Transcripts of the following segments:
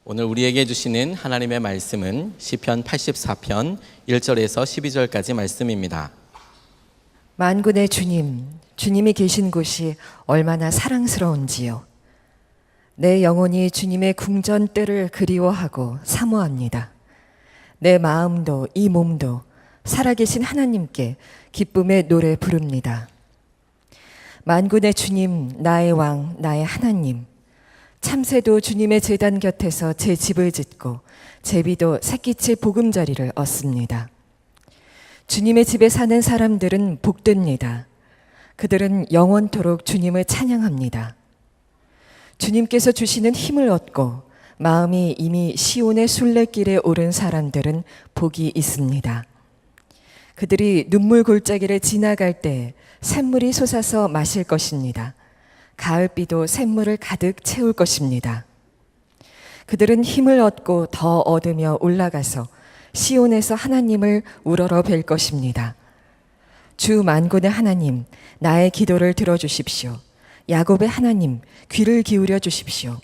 오늘 우리에게 주시는 하나님의 말씀은 시편 84편 1절에서 12절까지 말씀입니다. 만군의 주님, 주님이 계신 곳이 얼마나 사랑스러운지요. 내 영혼이 주님의 궁전 때를 그리워하고 사모합니다. 내 마음도 이 몸도 살아계신 하나님께 기쁨의 노래 부릅니다. 만군의 주님, 나의 왕, 나의 하나님, 참새도 주님의 제단 곁에서 제 집을 짓고 제비도 새끼치 보금자리를 얻습니다. 주님의 집에 사는 사람들은 복됩니다. 그들은 영원토록 주님을 찬양합니다. 주님께서 주시는 힘을 얻고 마음이 이미 시온의 순례길에 오른 사람들은 복이 있습니다. 그들이 눈물 골짜기를 지나갈 때 샘물이 솟아서 마실 것입니다. 가을비도 샘물을 가득 채울 것입니다. 그들은 힘을 얻고 더 얻으며 올라가서 시온에서 하나님을 우러러 뵐 것입니다. 주 만군의 하나님, 나의 기도를 들어주십시오. 야곱의 하나님, 귀를 기울여 주십시오.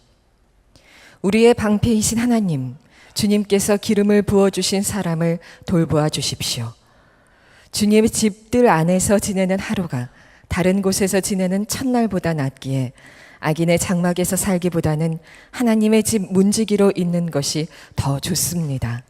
우리의 방패이신 하나님, 주님께서 기름을 부어주신 사람을 돌보아 주십시오. 주님의 집들 안에서 지내는 하루가 다른 곳에서 지내는 첫날보다 낫기에 악인의 장막에서 살기보다는 하나님의 집 문지기로 있는 것이 더 좋습니다.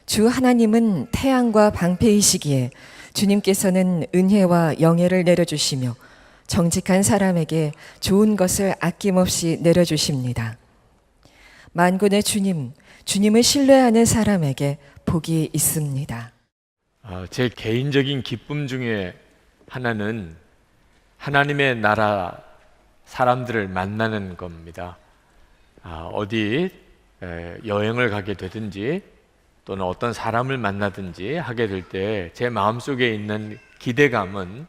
주 하나님은 태양과 방패이시기에 주님께서는 은혜와 영예를 내려주시며 정직한 사람에게 좋은 것을 아낌없이 내려주십니다. 만군의 주님, 주님을 신뢰하는 사람에게 복이 있습니다. 제 개인적인 기쁨 중에 하나는 하나님의 나라 사람들을 만나는 겁니다. 어디 여행을 가게 되든지 또는 어떤 사람을 만나든지 하게 될 때 제 마음속에 있는 기대감은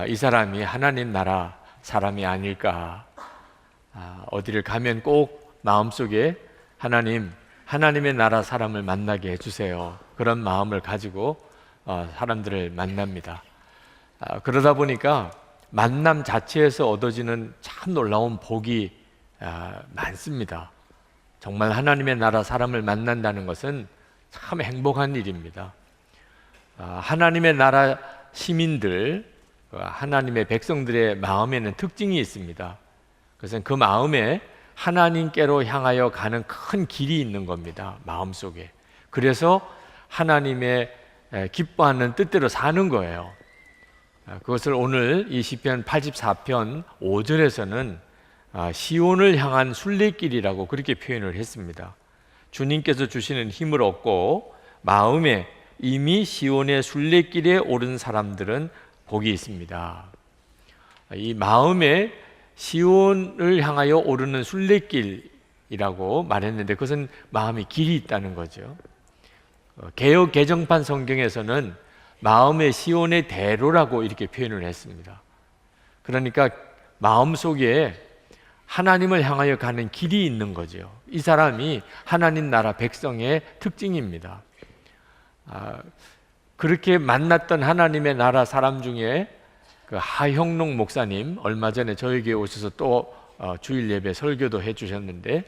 이 사람이 하나님 나라 사람이 아닐까. 어디를 가면 꼭 마음속에 하나님의 나라 사람을 만나게 해주세요. 그런 마음을 가지고 사람들을 만납니다. 그러다 보니까 만남 자체에서 얻어지는 참 놀라운 복이 많습니다. 정말 하나님의 나라 사람을 만난다는 것은 참 행복한 일입니다. 하나님의 나라 시민들, 하나님의 백성들의 마음에는 특징이 있습니다. 그것은 그 마음에 하나님께로 향하여 가는 큰 길이 있는 겁니다. 마음속에. 그래서 하나님의 기뻐하는 뜻대로 사는 거예요. 그것을 오늘 이 시편 84편 5절에서는 시온을 향한 순례길이라고 그렇게 표현을 했습니다. 주님께서 주시는 힘을 얻고 마음에 이미 시온의 순례길에 오른 사람들은 복이 있습니다. 이 마음에 시온을 향하여 오르는 순례길이라고 말했는데 그것은 마음의 길이 있다는 거죠. 개역 개정판 성경에서는 마음의 시온의 대로라고 이렇게 표현을 했습니다. 그러니까 마음속에 하나님을 향하여 가는 길이 있는 거죠. 이 사람이 하나님 나라 백성의 특징입니다. 그렇게 만났던 하나님의 나라 사람 중에 그 하형록 목사님 얼마 전에 저에게 오셔서 또 주일 예배 설교도 해주셨는데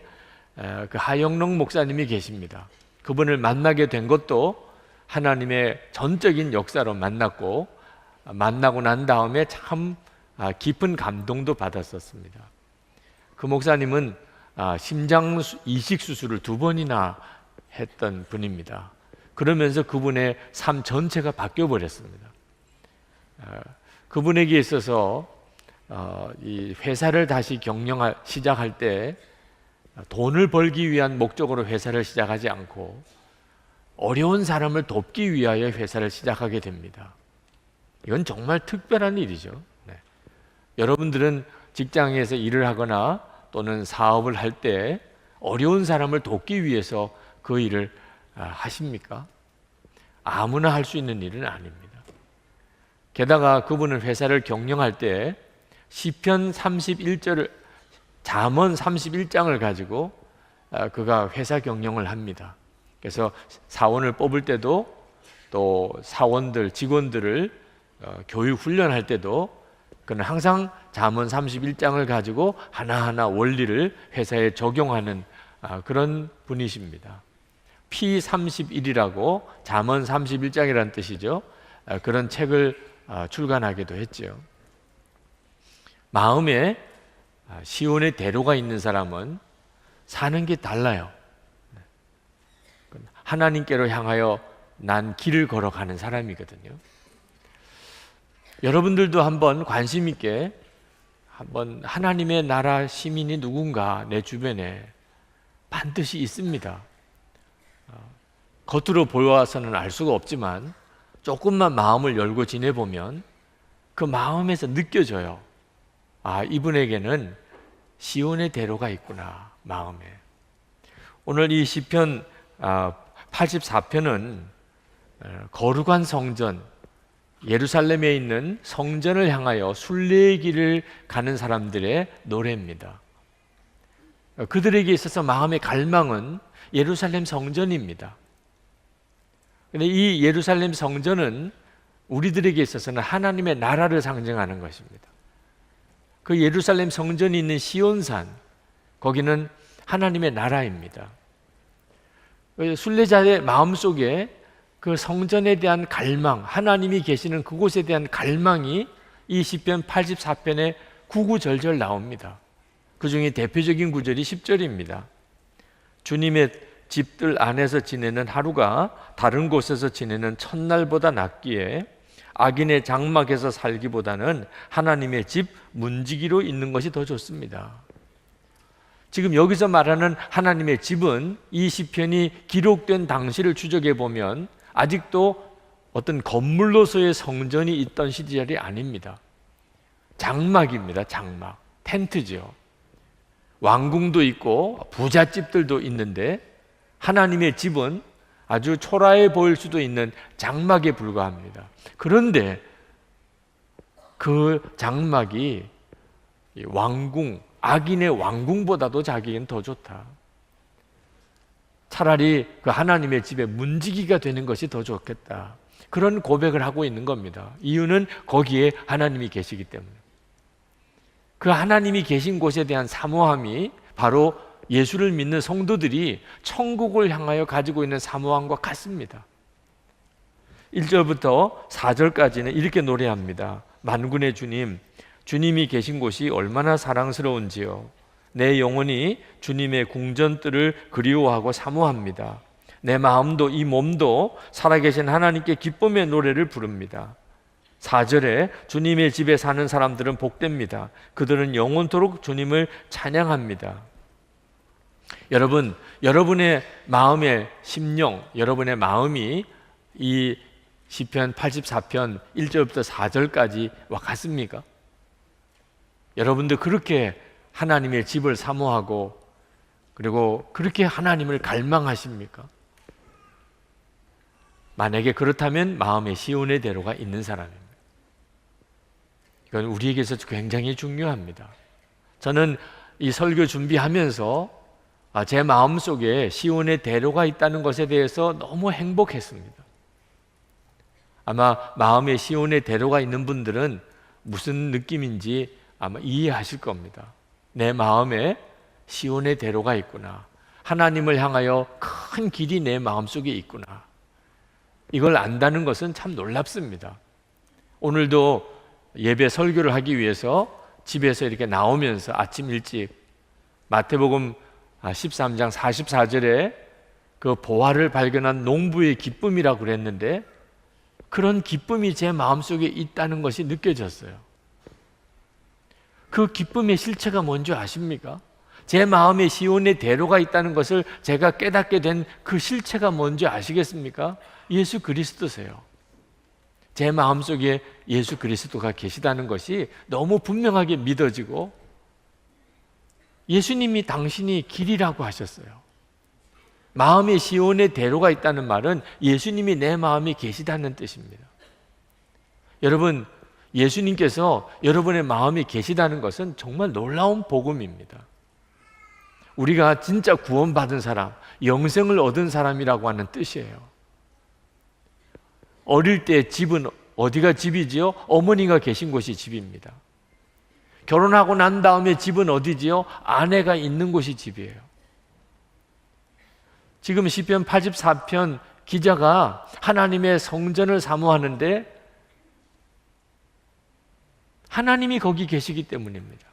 그 하형록 목사님이 계십니다. 그분을 만나게 된 것도 하나님의 전적인 역사로 만나고 만나고 난 다음에 참 깊은 감동도 받았었습니다. 그 목사님은 심장 이식 수술을 2번이나 했던 분입니다. 그러면서 그분의 삶 전체가 바뀌어 버렸습니다. 그분에게 있어서 이 회사를 다시 시작할 때 돈을 벌기 위한 목적으로 회사를 시작하지 않고 어려운 사람을 돕기 위하여 회사를 시작하게 됩니다. 이건 정말 특별한 일이죠. 네. 여러분들은 직장에서 일을 하거나 또는 사업을 할 때 어려운 사람을 돕기 위해서 그 일을 하십니까? 아무나 할 수 있는 일은 아닙니다. 게다가 그분은 회사를 경영할 때 시편 31절을 잠언 31장을 가지고 그가 회사 경영을 합니다. 그래서 사원을 뽑을 때도 또 사원들, 직원들을 교육 훈련할 때도 그는 항상 잠언 31장을 가지고 하나하나 원리를 회사에 적용하는 그런 분이십니다. P31이라고 잠언 31장이라는 뜻이죠. 그런 책을 출간하기도 했죠. 마음에 시온의 대로가 있는 사람은 사는 게 달라요. 하나님께로 향하여 난 길을 걸어가는 사람이거든요. 여러분들도 한번 관심 있게 한번 하나님의 나라 시민이 누군가 내 주변에 반드시 있습니다. 겉으로 보여와서는 알 수가 없지만 조금만 마음을 열고 지내보면 그 마음에서 느껴져요. 이분에게는 시온의 대로가 있구나, 마음에. 오늘 이 시편 84편은 거룩한 성전, 예루살렘에 있는 성전을 향하여 순례의 길을 가는 사람들의 노래입니다. 그들에게 있어서 마음의 갈망은 예루살렘 성전입니다. 그런데 이 예루살렘 성전은 우리들에게 있어서는 하나님의 나라를 상징하는 것입니다. 그 예루살렘 성전이 있는 시온산, 거기는 하나님의 나라입니다. 순례자의 마음속에 그 성전에 대한 갈망, 하나님이 계시는 그곳에 대한 갈망이 이 시편 84편에 구구절절 나옵니다. 그 중에 대표적인 구절이 10절입니다. 주님의 집들 안에서 지내는 하루가 다른 곳에서 지내는 첫날보다 낫기에 악인의 장막에서 살기보다는 하나님의 집 문지기로 있는 것이 더 좋습니다. 지금 여기서 말하는 하나님의 집은 이 시편이 기록된 당시를 추적해 보면 아직도 어떤 건물로서의 성전이 있던 시절이 아닙니다. 장막입니다. 장막, 텐트죠. 왕궁도 있고 부잣집들도 있는데 하나님의 집은 아주 초라해 보일 수도 있는 장막에 불과합니다. 그런데 그 장막이 왕궁, 악인의 왕궁보다도 자기에겐 더 좋다. 차라리 그 하나님의 집에 문지기가 되는 것이 더 좋겠다. 그런 고백을 하고 있는 겁니다. 이유는 거기에 하나님이 계시기 때문에. 그 하나님이 계신 곳에 대한 사모함이 바로 예수를 믿는 성도들이 천국을 향하여 가지고 있는 사모함과 같습니다. 1절부터 4절까지는 이렇게 노래합니다. 만군의 주님, 주님이 계신 곳이 얼마나 사랑스러운지요. 내 영혼이 주님의 궁전뜰을 그리워하고 사모합니다. 내 마음도 이 몸도 살아계신 하나님께 기쁨의 노래를 부릅니다. 4절에 주님의 집에 사는 사람들은 복됩니다. 그들은 영원토록 주님을 찬양합니다. 여러분, 여러분의 마음의 심령, 여러분의 마음이 이 시편 84편 1절부터 4절까지와 같습니까? 여러분도 그렇게 하나님의 집을 사모하고 그리고 그렇게 하나님을 갈망하십니까? 만약에 그렇다면 마음의 시온의 대로가 있는 사람입니다. 이건 우리에게서 굉장히 중요합니다. 저는 이 설교 준비하면서 제 마음속에 시온의 대로가 있다는 것에 대해서 너무 행복했습니다. 아마 마음에 시온의 대로가 있는 분들은 무슨 느낌인지 아마 이해하실 겁니다. 내 마음에 시온의 대로가 있구나. 하나님을 향하여 큰 길이 내 마음속에 있구나. 이걸 안다는 것은 참 놀랍습니다. 오늘도 예배 설교를 하기 위해서 집에서 이렇게 나오면서 아침 일찍 마태복음 13장 44절에 그 보화를 발견한 농부의 기쁨이라고 그랬는데 그런 기쁨이 제 마음속에 있다는 것이 느껴졌어요. 그 기쁨의 실체가 뭔지 아십니까? 제 마음에 시온의 대로가 있다는 것을 제가 깨닫게 된 그 실체가 뭔지 아시겠습니까? 예수 그리스도세요. 제 마음속에 예수 그리스도가 계시다는 것이 너무 분명하게 믿어지고 예수님이 당신이 길이라고 하셨어요. 마음에 시온의 대로가 있다는 말은 예수님이 내 마음에 계시다는 뜻입니다. 여러분, 예수님께서 여러분의 마음에 계시다는 것은 정말 놀라운 복음입니다. 우리가 진짜 구원받은 사람, 영생을 얻은 사람이라고 하는 뜻이에요. 어릴 때 집은 어디가 집이지요? 어머니가 계신 곳이 집입니다. 결혼하고 난 다음에 집은 어디지요? 아내가 있는 곳이 집이에요. 지금 시편 84편 기자가 하나님의 성전을 사모하는데 하나님이 거기 계시기 때문입니다.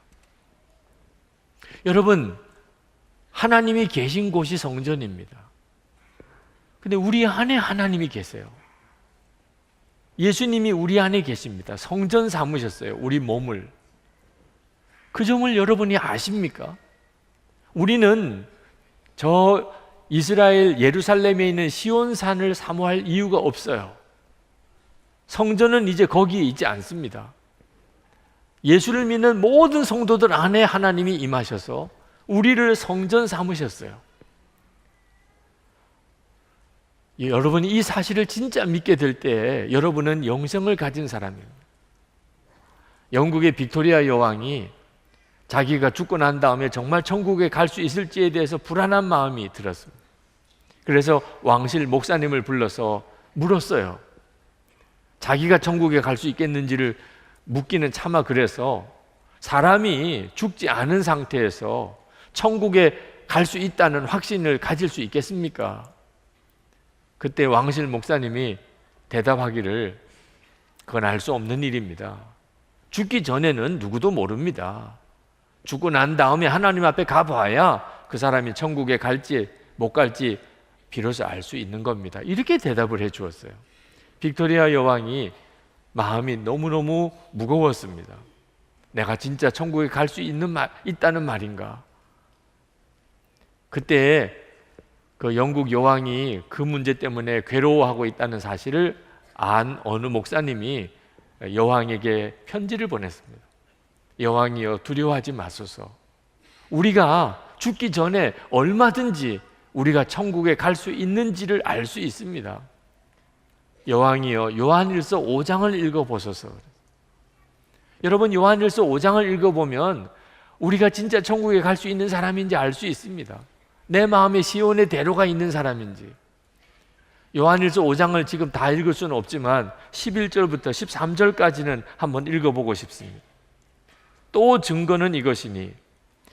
여러분, 하나님이 계신 곳이 성전입니다. 근데 우리 안에 하나님이 계세요. 예수님이 우리 안에 계십니다. 성전 삼으셨어요. 우리 몸을. 그 점을 여러분이 아십니까? 우리는 저 이스라엘 예루살렘에 있는 시온산을 사모할 이유가 없어요. 성전은 이제 거기에 있지 않습니다. 예수를 믿는 모든 성도들 안에 하나님이 임하셔서 우리를 성전 삼으셨어요. 여러분이 이 사실을 진짜 믿게 될 때 여러분은 영생을 가진 사람입니다. 영국의 빅토리아 여왕이 자기가 죽고 난 다음에 정말 천국에 갈 수 있을지에 대해서 불안한 마음이 들었습니다. 그래서 왕실 목사님을 불러서 물었어요. 자기가 천국에 갈 수 있겠는지를 묻기는 차마 그래서 사람이 죽지 않은 상태에서 천국에 갈 수 있다는 확신을 가질 수 있겠습니까? 그때 왕실 목사님이 대답하기를 그건 알 수 없는 일입니다. 죽기 전에는 누구도 모릅니다. 죽고 난 다음에 하나님 앞에 가봐야 그 사람이 천국에 갈지 못 갈지 비로소 알 수 있는 겁니다. 이렇게 대답을 해 주었어요. 빅토리아 여왕이 마음이 너무너무 무거웠습니다. 내가 진짜 천국에 갈 수 있다는 말인가? 그때 그 영국 여왕이 그 문제 때문에 괴로워하고 있다는 사실을 안 어느 목사님이 여왕에게 편지를 보냈습니다. 여왕이여, 두려워하지 마소서. 우리가 죽기 전에 얼마든지 우리가 천국에 갈 수 있는지를 알 수 있습니다. 여왕이여, 요한일서 5장을 읽어보소서. 여러분, 요한일서 5장을 읽어보면 우리가 진짜 천국에 갈 수 있는 사람인지 알 수 있습니다. 내 마음에 시온의 대로가 있는 사람인지. 요한일서 5장을 지금 다 읽을 수는 없지만 11절부터 13절까지는 한번 읽어보고 싶습니다. 또 증거는 이것이니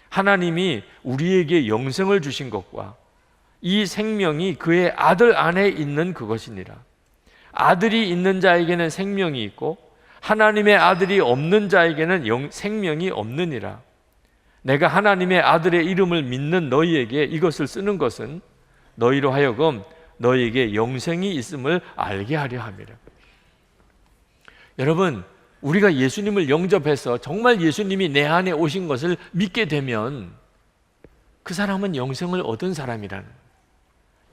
하나님이 우리에게 영생을 주신 것과 이 생명이 그의 아들 안에 있는 그것이니라. 아들이 있는 자에게는 생명이 있고 하나님의 아들이 없는 자에게는 생명이 없느니라. 내가 하나님의 아들의 이름을 믿는 너희에게 이것을 쓰는 것은 너희로 하여금 너희에게 영생이 있음을 알게 하려 함이라. 여러분, 우리가 예수님을 영접해서 정말 예수님이 내 안에 오신 것을 믿게 되면 그 사람은 영생을 얻은 사람이라는 거예요.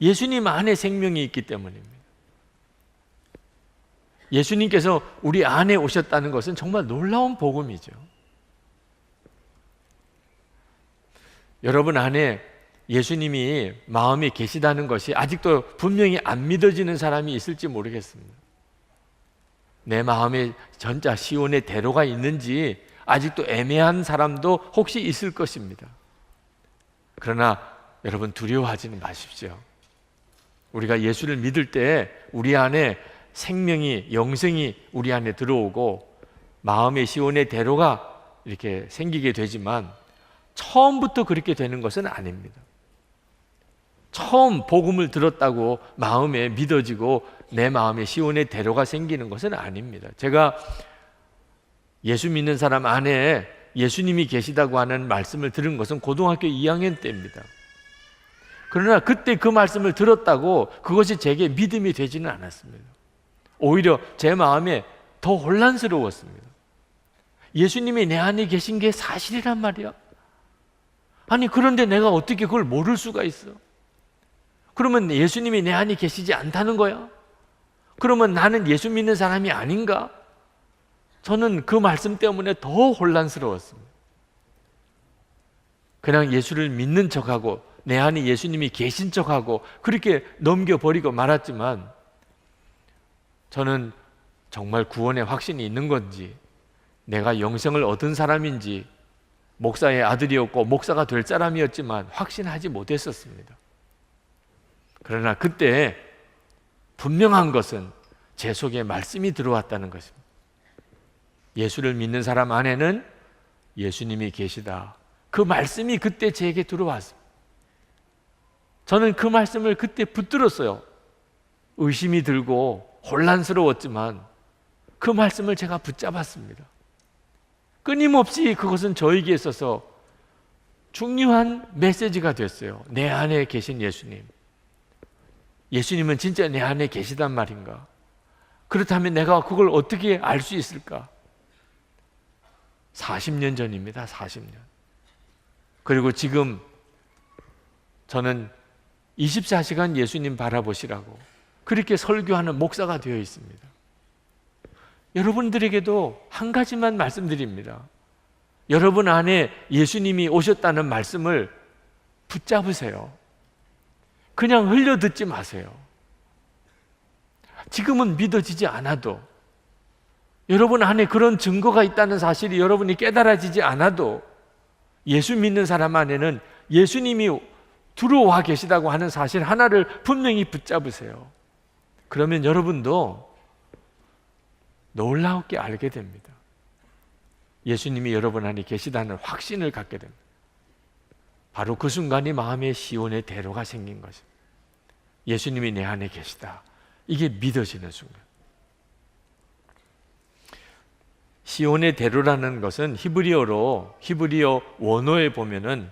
예수님 안에 생명이 있기 때문입니다. 예수님께서 우리 안에 오셨다는 것은 정말 놀라운 복음이죠. 여러분 안에 예수님이 마음에 계시다는 것이 아직도 분명히 안 믿어지는 사람이 있을지 모르겠습니다. 내 마음에 전자 시온의 대로가 있는지 아직도 애매한 사람도 혹시 있을 것입니다. 그러나 여러분, 두려워하지는 마십시오. 우리가 예수를 믿을 때 우리 안에 생명이, 영생이 우리 안에 들어오고 마음의 시온의 대로가 이렇게 생기게 되지만 처음부터 그렇게 되는 것은 아닙니다. 처음 복음을 들었다고 마음에 믿어지고 내 마음에 시온의 대로가 생기는 것은 아닙니다. 제가 예수 믿는 사람 안에 예수님이 계시다고 하는 말씀을 들은 것은 고등학교 2학년 때입니다. 그러나 그때 그 말씀을 들었다고 그것이 제게 믿음이 되지는 않았습니다. 오히려 제 마음에 더 혼란스러웠습니다. 예수님이 내 안에 계신 게 사실이란 말이야. 아니, 그런데 내가 어떻게 그걸 모를 수가 있어? 그러면 예수님이 내 안에 계시지 않다는 거야? 그러면 나는 예수 믿는 사람이 아닌가? 저는 그 말씀 때문에 더 혼란스러웠습니다. 그냥 예수를 믿는 척하고 내 안에 예수님이 계신 척하고 그렇게 넘겨버리고 말았지만 저는 정말 구원의 확신이 있는 건지, 내가 영생을 얻은 사람인지, 목사의 아들이었고 목사가 될 사람이었지만 확신하지 못했었습니다. 그러나 그때 분명한 것은 제 속에 말씀이 들어왔다는 것입니다. 예수를 믿는 사람 안에는 예수님이 계시다. 그 말씀이 그때 제게 들어왔습니다. 저는 그 말씀을 그때 붙들었어요. 의심이 들고 혼란스러웠지만 그 말씀을 제가 붙잡았습니다. 끊임없이 그것은 저에게 있어서 중요한 메시지가 됐어요. 내 안에 계신 예수님. 예수님은 진짜 내 안에 계시단 말인가? 그렇다면 내가 그걸 어떻게 알 수 있을까? 40년 전입니다. 40년. 그리고 지금 저는 24시간 예수님 바라보시라고 그렇게 설교하는 목사가 되어 있습니다. 여러분들에게도 한 가지만 말씀드립니다. 여러분 안에 예수님이 오셨다는 말씀을 붙잡으세요. 그냥 흘려 듣지 마세요. 지금은 믿어지지 않아도, 여러분 안에 그런 증거가 있다는 사실이 여러분이 깨달아지지 않아도, 예수 믿는 사람 안에는 예수님이 들어와 계시다고 하는 사실 하나를 분명히 붙잡으세요. 그러면 여러분도 놀랍게 알게 됩니다. 예수님이 여러분 안에 계시다는 확신을 갖게 됩니다. 바로 그 순간이 마음에 시온의 대로가 생긴 것입니다. 예수님이 내 안에 계시다. 이게 믿어지는 순간. 시온의 대로라는 것은 히브리어 원어에 보면은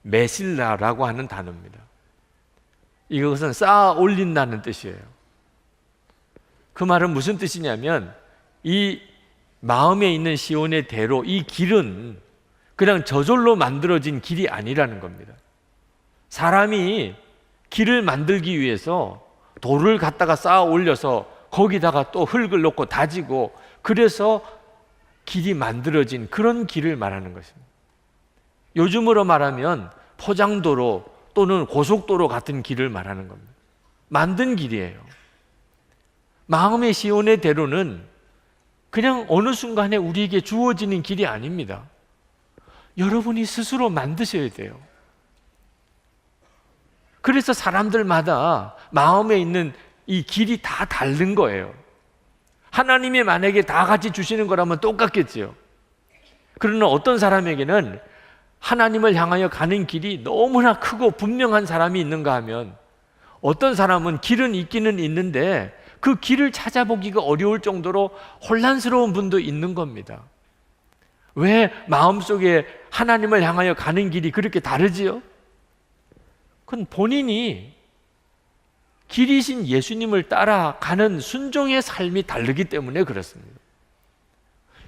메실라라고 하는 단어입니다. 이것은 쌓아 올린다는 뜻이에요. 그 말은 무슨 뜻이냐면 이 마음에 있는 시온의 대로, 이 길은 그냥 저절로 만들어진 길이 아니라는 겁니다. 사람이 길을 만들기 위해서 돌을 갖다가 쌓아 올려서 거기다가 또 흙을 넣고 다지고 그래서 길이 만들어진 그런 길을 말하는 것입니다. 요즘으로 말하면 포장도로 또는 고속도로 같은 길을 말하는 겁니다. 만든 길이에요. 마음의 시온의 대로는 그냥 어느 순간에 우리에게 주어지는 길이 아닙니다. 여러분이 스스로 만드셔야 돼요. 그래서 사람들마다 마음에 있는 이 길이 다 다른 거예요. 하나님이 만약에 다 같이 주시는 거라면 똑같겠지요. 그러나 어떤 사람에게는 하나님을 향하여 가는 길이 너무나 크고 분명한 사람이 있는가 하면, 어떤 사람은 길은 있기는 있는데 그 길을 찾아보기가 어려울 정도로 혼란스러운 분도 있는 겁니다. 왜 마음속에 하나님을 향하여 가는 길이 그렇게 다르지요? 그건 본인이 길이신 예수님을 따라가는 순종의 삶이 다르기 때문에 그렇습니다.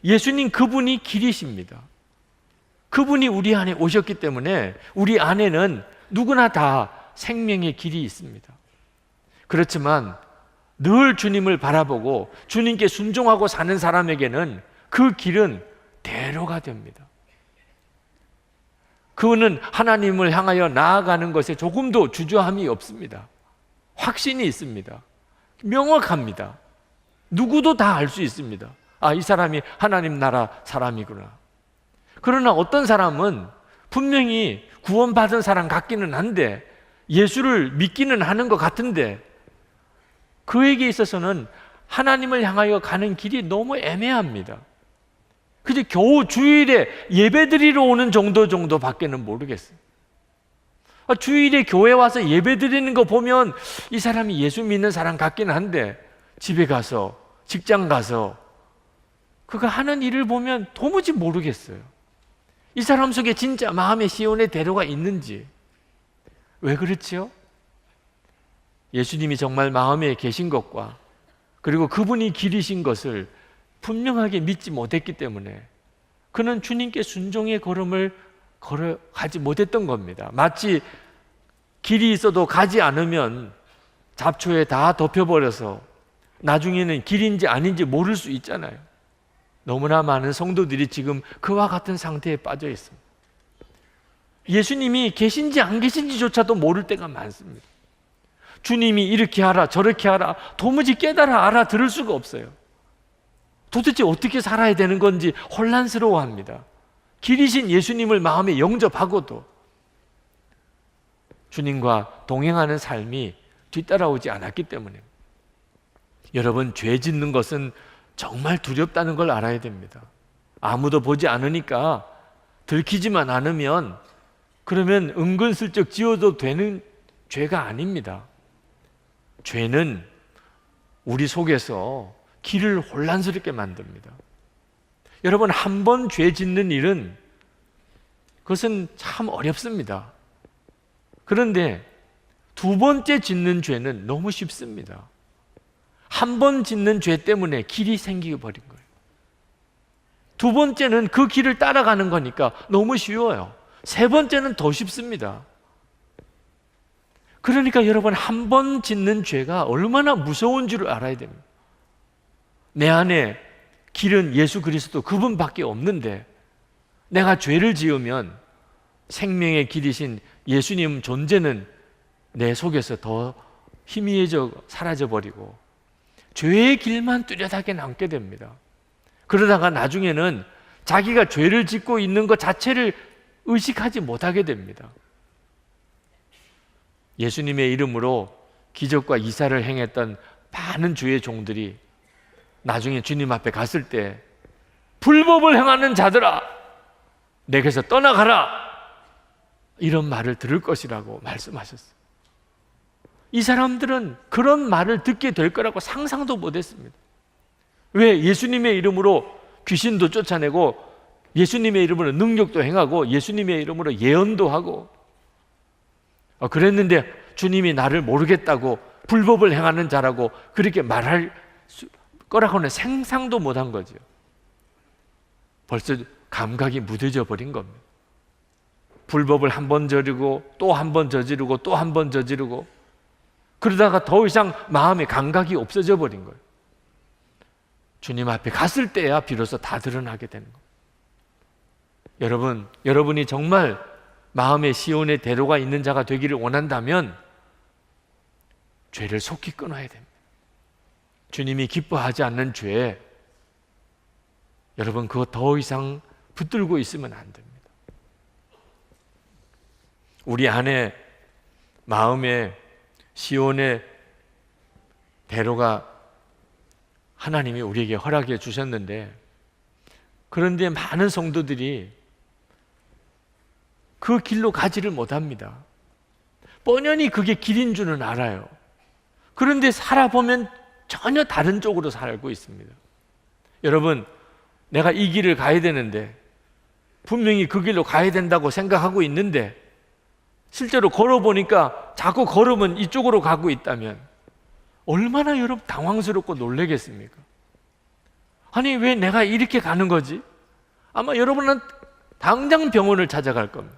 예수님 그분이 길이십니다. 그분이 우리 안에 오셨기 때문에 우리 안에는 누구나 다 생명의 길이 있습니다. 그렇지만 늘 주님을 바라보고 주님께 순종하고 사는 사람에게는 그 길은 대로가 됩니다. 그분은 하나님을 향하여 나아가는 것에 조금도 주저함이 없습니다. 확신이 있습니다. 명확합니다. 누구도 다 알 수 있습니다. 아, 이 사람이 하나님 나라 사람이구나. 그러나 어떤 사람은 분명히 구원받은 사람 같기는 한데, 예수를 믿기는 하는 것 같은데, 그에게 있어서는 하나님을 향하여 가는 길이 너무 애매합니다. 그저 겨우 주일에 예배드리러 오는 정도밖에는 모르겠어요. 주일에 교회 와서 예배드리는 거 보면 이 사람이 예수 믿는 사람 같기는 한데, 집에 가서 직장 가서 그가 하는 일을 보면 도무지 모르겠어요. 이 사람 속에 진짜 마음의 시온의 대로가 있는지. 왜 그렇지요? 예수님이 정말 마음에 계신 것과 그리고 그분이 길이신 것을 분명하게 믿지 못했기 때문에 그는 주님께 순종의 걸음을 걸어가지 못했던 겁니다. 마치 길이 있어도 가지 않으면 잡초에 다 덮여버려서 나중에는 길인지 아닌지 모를 수 있잖아요. 너무나 많은 성도들이 지금 그와 같은 상태에 빠져 있습니다. 예수님이 계신지 안 계신지조차도 모를 때가 많습니다. 주님이 이렇게 하라 저렇게 하라 도무지 깨달아 알아들을 수가 없어요. 도대체 어떻게 살아야 되는 건지 혼란스러워합니다. 길이신 예수님을 마음에 영접하고도 주님과 동행하는 삶이 뒤따라오지 않았기 때문에. 여러분, 죄 짓는 것은 정말 두렵다는 걸 알아야 됩니다. 아무도 보지 않으니까 들키지만 않으면 그러면 은근슬쩍 지어도 되는 죄가 아닙니다. 죄는 우리 속에서 길을 혼란스럽게 만듭니다. 여러분, 한 번 죄 짓는 일은 그것은 참 어렵습니다. 그런데 두 번째 짓는 죄는 너무 쉽습니다. 한 번 짓는 죄 때문에 길이 생겨 버린 거예요. 두 번째는 그 길을 따라가는 거니까 너무 쉬워요. 세 번째는 더 쉽습니다. 그러니까 여러분, 한 번 짓는 죄가 얼마나 무서운 줄 알아야 됩니다. 내 안에 길은 예수 그리스도 그분밖에 없는데 내가 죄를 지으면 생명의 길이신 예수님 존재는 내 속에서 더 희미해져 사라져버리고 죄의 길만 뚜렷하게 남게 됩니다. 그러다가 나중에는 자기가 죄를 짓고 있는 것 자체를 의식하지 못하게 됩니다. 예수님의 이름으로 기적과 이사를 행했던 많은 주의 종들이 나중에 주님 앞에 갔을 때 불법을 행하는 자들아, 내게서 떠나가라, 이런 말을 들을 것이라고 말씀하셨어요. 이 사람들은 그런 말을 듣게 될 거라고 상상도 못했습니다. 왜? 예수님의 이름으로 귀신도 쫓아내고 예수님의 이름으로 능력도 행하고 예수님의 이름으로 예언도 하고 그랬는데 주님이 나를 모르겠다고 불법을 행하는 자라고 그렇게 말할 거라고는 상상도 못한 거죠. 벌써 감각이 무뎌져 버린 겁니다. 불법을 한 번 저지르고 또 한 번 저지르고 또 한 번 저지르고 그러다가 더 이상 마음의 감각이 없어져 버린 거예요. 주님 앞에 갔을 때야 비로소 다 드러나게 되는 거예요. 여러분이 정말 마음의 시온의 대로가 있는 자가 되기를 원한다면 죄를 속히 끊어야 됩니다. 주님이 기뻐하지 않는 죄, 여러분 그거 더 이상 붙들고 있으면 안 됩니다. 우리 안에 마음의 시온의 대로가 하나님이 우리에게 허락해 주셨는데, 그런데 많은 성도들이 그 길로 가지를 못합니다. 뻔연히 그게 길인 줄은 알아요. 그런데 살아보면 전혀 다른 쪽으로 살고 있습니다. 여러분, 내가 이 길을 가야 되는데 분명히 그 길로 가야 된다고 생각하고 있는데 실제로 걸어보니까 자꾸 걸으면 이쪽으로 가고 있다면 얼마나 여러분 당황스럽고 놀라겠습니까? 아니, 왜 내가 이렇게 가는 거지? 아마 여러분은 당장 병원을 찾아갈 겁니다.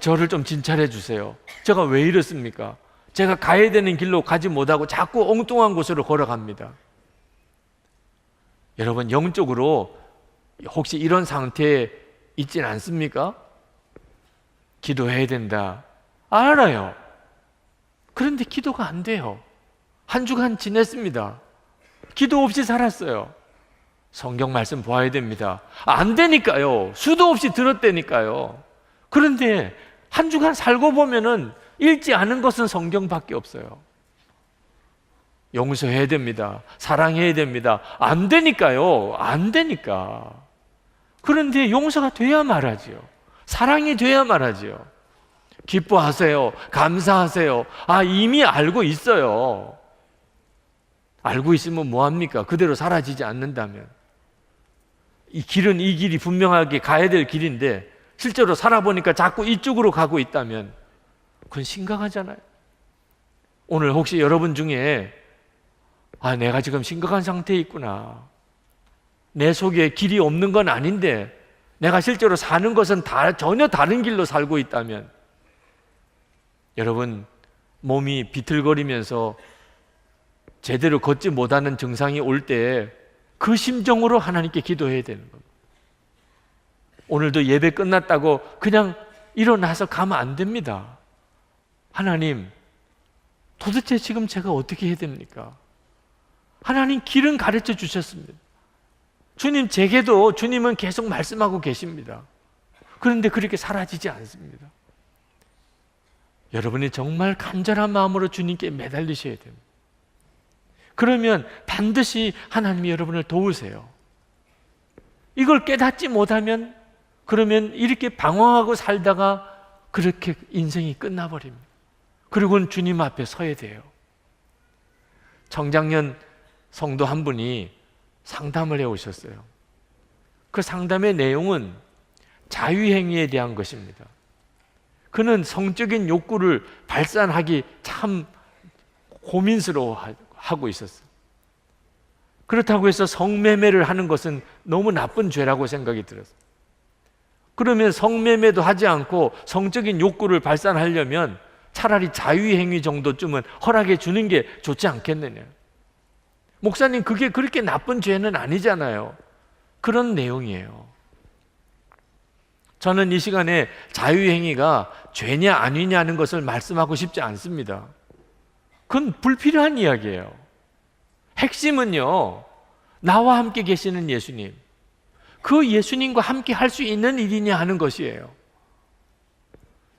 저를 좀 진찰해 주세요. 제가 왜 이렇습니까? 제가 가야 되는 길로 가지 못하고 자꾸 엉뚱한 곳으로 걸어갑니다. 여러분, 영적으로 혹시 이런 상태에 있진 않습니까? 기도해야 된다, 알아요. 그런데 기도가 안 돼요. 한 주간 지냈습니다. 기도 없이 살았어요. 성경 말씀 보아야 됩니다. 안 되니까요. 수도 없이 들었다니까요. 그런데 한 주간 살고 보면은 읽지 않은 것은 성경밖에 없어요. 용서해야 됩니다. 사랑해야 됩니다. 안 되니까요. 안 되니까. 그런데 용서가 돼야 말하지요. 사랑이 돼야 말하지요. 기뻐하세요. 감사하세요. 이미 알고 있어요. 알고 있으면 뭐합니까? 그대로 사라지지 않는다면. 이 길은 이 길이 분명하게 가야 될 길인데 실제로 살아보니까 자꾸 이쪽으로 가고 있다면 그건 심각하잖아요. 오늘 혹시 여러분 중에 내가 지금 심각한 상태에 있구나, 내 속에 길이 없는 건 아닌데 내가 실제로 사는 것은 전혀 다른 길로 살고 있다면, 여러분 몸이 비틀거리면서 제대로 걷지 못하는 증상이 올 때 그 심정으로 하나님께 기도해야 되는 겁니다. 오늘도 예배 끝났다고 그냥 일어나서 가면 안 됩니다. 하나님, 도대체 지금 제가 어떻게 해야 됩니까? 하나님, 길은 가르쳐 주셨습니다. 주님, 제게도 주님은 계속 말씀하고 계십니다. 그런데 그렇게 사라지지 않습니다. 여러분이 정말 간절한 마음으로 주님께 매달리셔야 됩니다. 그러면 반드시 하나님이 여러분을 도우세요. 이걸 깨닫지 못하면 그러면 이렇게 방황하고 살다가 그렇게 인생이 끝나버립니다. 그리고는 주님 앞에 서야 돼요. 청장년 성도 한 분이 상담을 해 오셨어요. 그 상담의 내용은 자유행위에 대한 것입니다. 그는 성적인 욕구를 발산하기 참 고민스러워하고 있었어요. 그렇다고 해서 성매매를 하는 것은 너무 나쁜 죄라고 생각이 들었어요. 그러면 성매매도 하지 않고 성적인 욕구를 발산하려면 차라리 자유행위 정도쯤은 허락해 주는 게 좋지 않겠느냐. 목사님, 그게 그렇게 나쁜 죄는 아니잖아요. 그런 내용이에요. 저는 이 시간에 자유행위가 죄냐 아니냐 하는 것을 말씀하고 싶지 않습니다. 그건 불필요한 이야기예요. 핵심은요, 나와 함께 계시는 예수님, 그 예수님과 함께 할 수 있는 일이냐 하는 것이에요.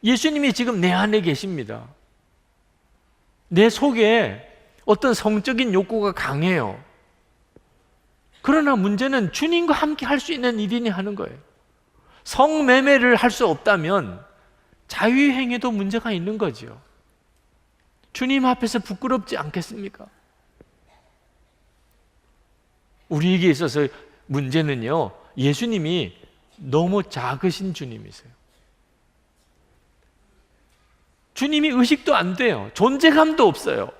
예수님이 지금 내 안에 계십니다. 내 속에 어떤 성적인 욕구가 강해요. 그러나 문제는 주님과 함께 할 수 있는 일이냐 하는 거예요. 성매매를 할 수 없다면 자유행위도 문제가 있는 거죠. 주님 앞에서 부끄럽지 않겠습니까? 우리에게 있어서 문제는요, 예수님이 너무 작으신 주님이세요. 주님이 의식도 안 돼요. 존재감도 없어요.